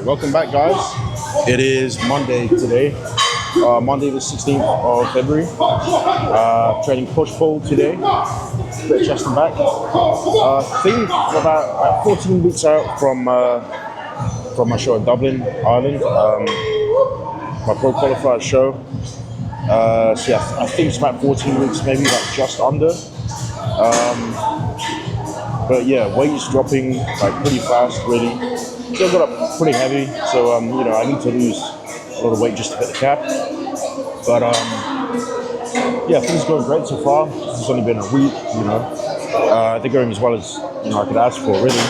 welcome back, guys. It is Monday today, Monday the 16th of February. Training push-pull today, bit of chest and back. Think about 14 weeks out from my show in Dublin, Ireland. My pro qualifier show. So yeah, I think it's about 14 weeks, maybe like just under. But yeah, weight is dropping like pretty fast, really. Still got up pretty heavy, so I need to lose a lot of weight just to hit the cap. But yeah, things are going great so far. It's only been a week, they're going as well as I could ask for, really.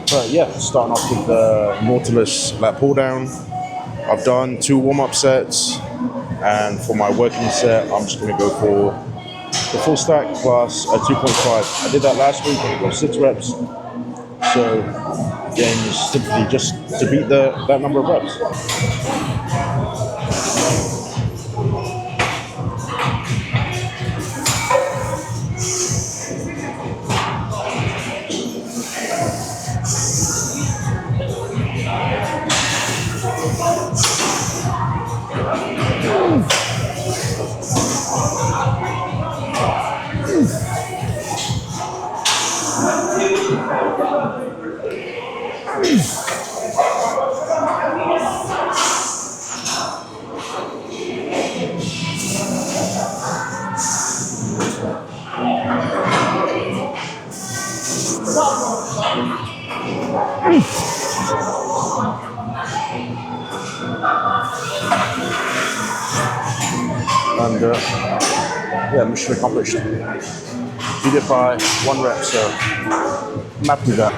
But yeah, starting off with the Nautilus lat pull down. I've done 2 warm-up sets, and for my working set, I'm just going to go for the full stack plus a 2.5. I did that last week and I got 6 reps. So again, simply just to beat that number of reps. And yeah, mission accomplished. Did it by 1 rep, so I'm happy with that.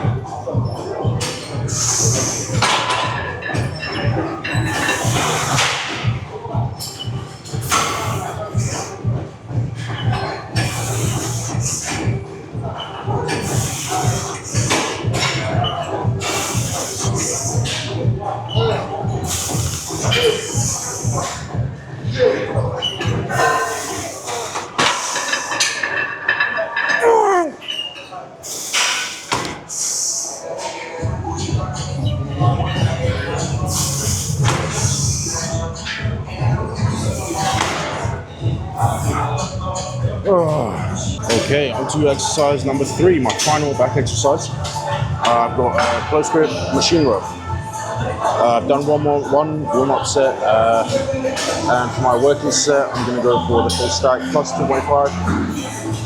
Okay, on to exercise number 3, my final back exercise. I've got a close grip machine row. I've done one warm-up set, and for my working set, I'm going to go for the full stack plus 2.5,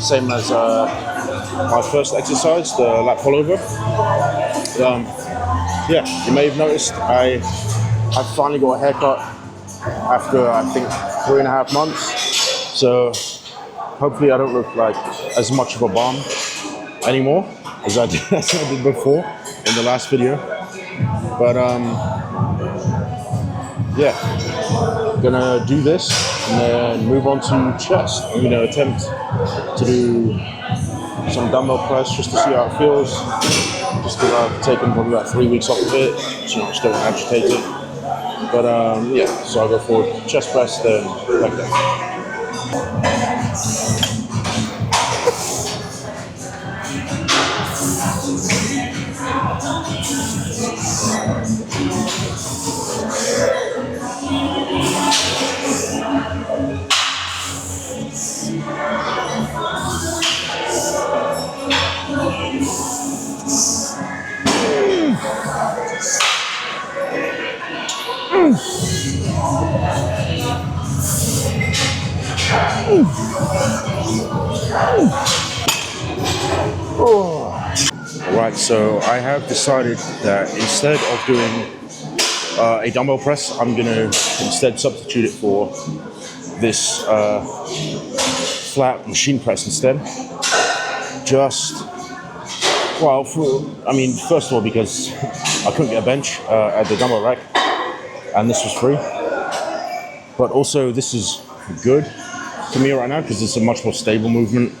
same as my first exercise, the lat pullover. Yeah, you may have noticed I finally got a haircut after I think 3.5 months, so hopefully I don't look like as much of a bomb anymore as I did before in the last video. But yeah, gonna do this and then move on to chest. I'm gonna attempt to do some dumbbell press just to see how it feels. Just because I've taken probably about 3 weeks off of it, so I just don't agitate it. But yeah, so I'll go for chest press, then like that. Alright, so I have decided that instead of doing a dumbbell press, I'm going to instead substitute it for this flat machine press instead. First of all, because I couldn't get a bench at the dumbbell rack, and this was free. But also, this is good to me right now because it's a much more stable movement.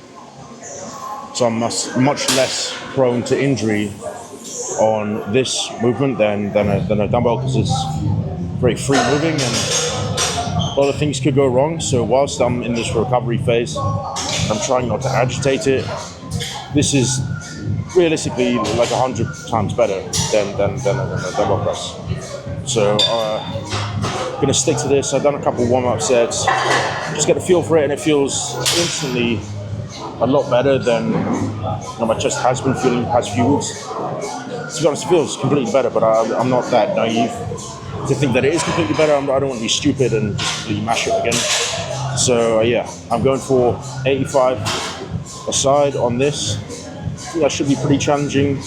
So I'm much less prone to injury on this movement than a dumbbell, because it's very free moving and a lot of things could go wrong. So whilst I'm in this recovery phase, I'm trying not to agitate it. This is realistically like 100 times better than a dumbbell press. So gonna stick to this. I've done a couple warm-up sets, just get a feel for it, and it feels instantly a lot better than my chest has been feeling the past few weeks. To be honest, it feels completely better, but I'm not that naive to think that it is completely better. I don't want to be stupid and just completely mash it again. So yeah, I'm going for 85 a side on this. I think that should be pretty challenging,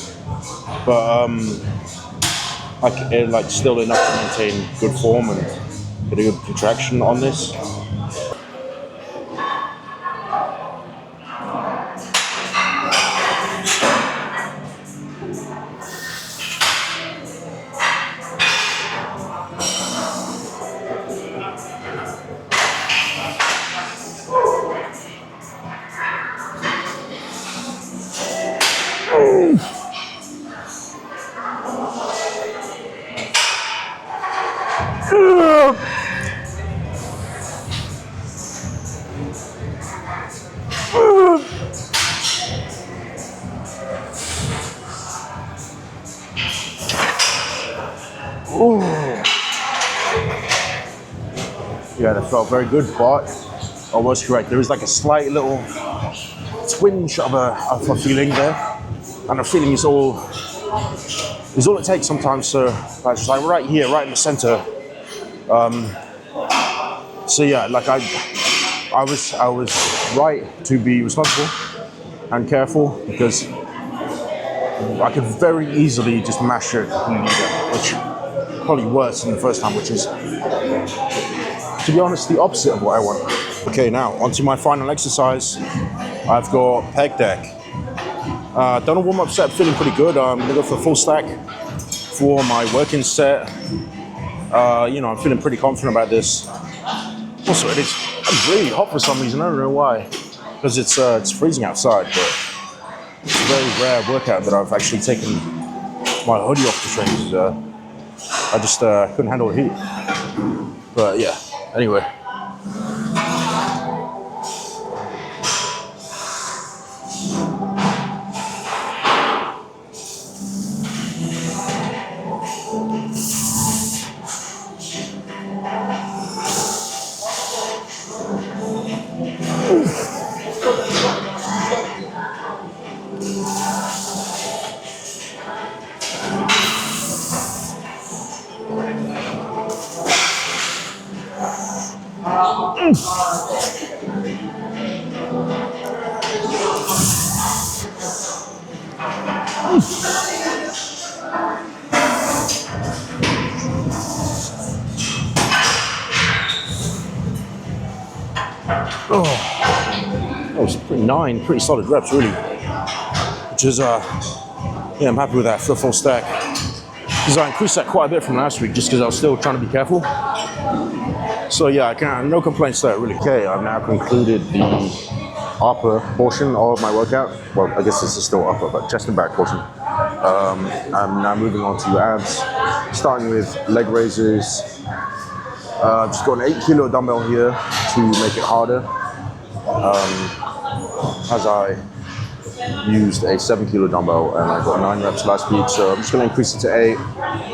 but like still enough to maintain good form and get a good contraction on this. Yeah, that felt very good, but almost correct. There is like a slight little twinge of a feeling there, and the feeling is all it takes sometimes. So it's just like right here, right in the center. So yeah, like I was right to be responsible and careful, because I could very easily just mash it completely there, which probably worse than the first time, which is, to be honest, the opposite of what I want. Okay, now onto my final exercise. I've got pec deck. Done a warm-up set, feeling pretty good. I'm gonna go for a full stack for my working set. I'm feeling pretty confident about this. Also, it's really hot for some reason. I don't know why, because it's freezing outside. But it's a very rare workout that I've actually taken my hoodie off to train. I just couldn't handle the heat. But yeah, anyway. That was pretty solid reps, really. Which is, yeah, I'm happy with that for a full stack. Because I increased that quite a bit from last week, just because I was still trying to be careful. So yeah, no complaints there, really. Okay, I've now concluded the upper portion of my workout. Well, I guess this is still upper, but chest and back portion. I'm now moving on to abs, starting with leg raises. I've just got an 8 kilo dumbbell here to make it harder, as I used a 7 kilo dumbbell and I got 9 reps last week, so I'm just going to increase it to 8.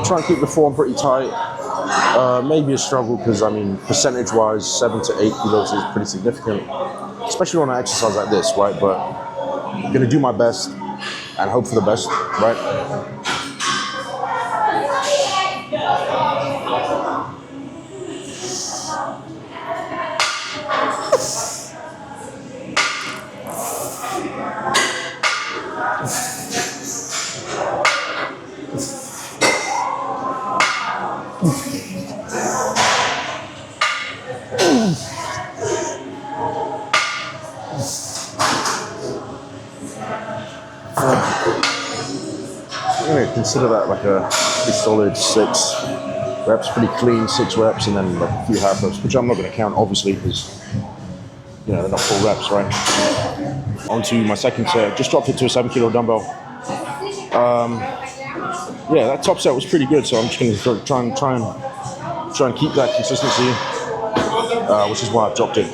Try and keep the form pretty tight. Maybe a struggle, because I mean, percentage wise, 7 to 8 kilos is pretty significant, especially on an exercise like this, right? But I'm going to do my best and hope for the best, right? I'm gonna consider that like a pretty solid 6 reps, pretty clean 6 reps, and then like a few half reps, which I'm not gonna count, obviously, because they're not full reps, right? Onto my second set, just dropped it to a 7 kilo dumbbell. Yeah, that top set was pretty good, so I'm just gonna try and keep that consistency, which is why I've dropped it.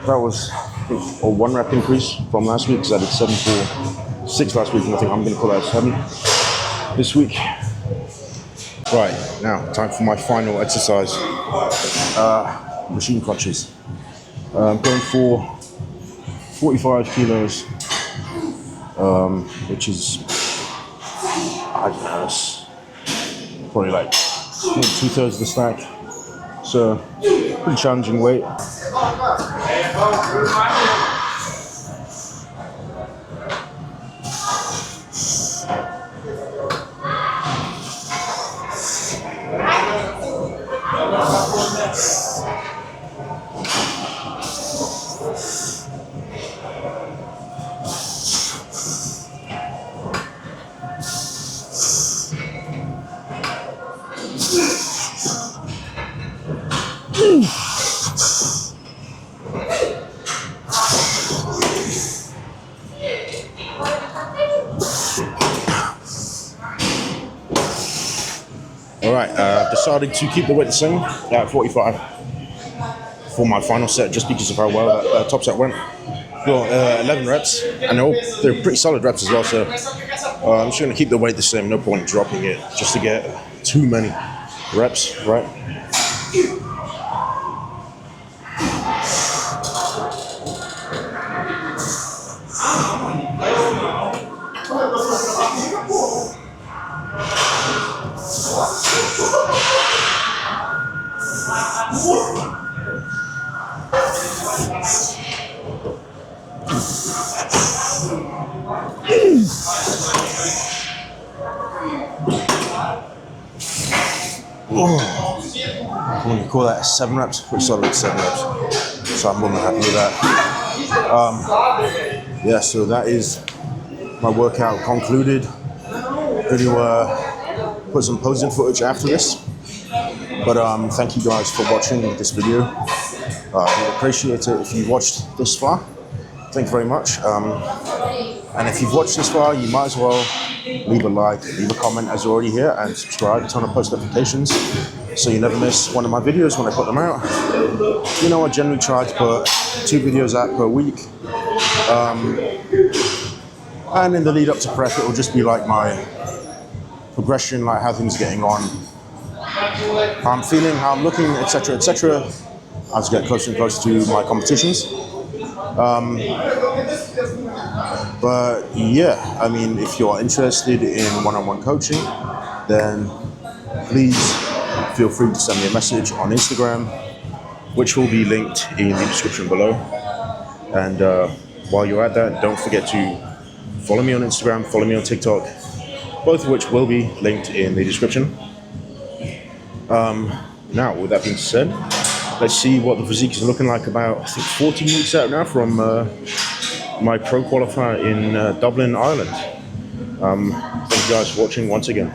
That was a 1 rep increase from last week because I did 7 for 6 last week, and I think I'm going to call that 7 this week. Right, now time for my final exercise. Machine crunches. I'm going for 45 kilos, which is, I don't know, it's probably like 2/3 of the stack. So, pretty challenging weight. Alright, decided to keep the weight the same at 45 for my final set just because of how well that top set went. Got 11 reps, and they're pretty solid reps as well, so I'm just going to keep the weight the same, no point dropping it just to get too many reps, right? I'm going to call that 7 reps, pretty solid 7 reps. So I'm more than happy with that. Yeah, so that is my workout concluded. Going to put some posing footage after this. But thank you guys for watching this video. I would appreciate it if you watched this far. Thank you very much. And if you've watched this far, you might as well leave a like, leave a comment as you're already here, and subscribe, turn on post notifications so you never miss one of my videos when I put them out. You know, I generally try to put 2 videos out per week. And in the lead up to prep, it will just be like my progression, like how things are getting on, how I'm feeling, how I'm looking, etc., etc., as I get closer and closer to my competitions. But yeah, I mean, if you're interested in one-on-one coaching, then please feel free to send me a message on Instagram, which will be linked in the description below. And while you're at that, don't forget to follow me on Instagram, follow me on TikTok, both of which will be linked in the description. Now, with that being said, let's see what the physique is looking like about, I think, 14 weeks out now from my pro qualifier in Dublin, Ireland. Thank you guys for watching once again.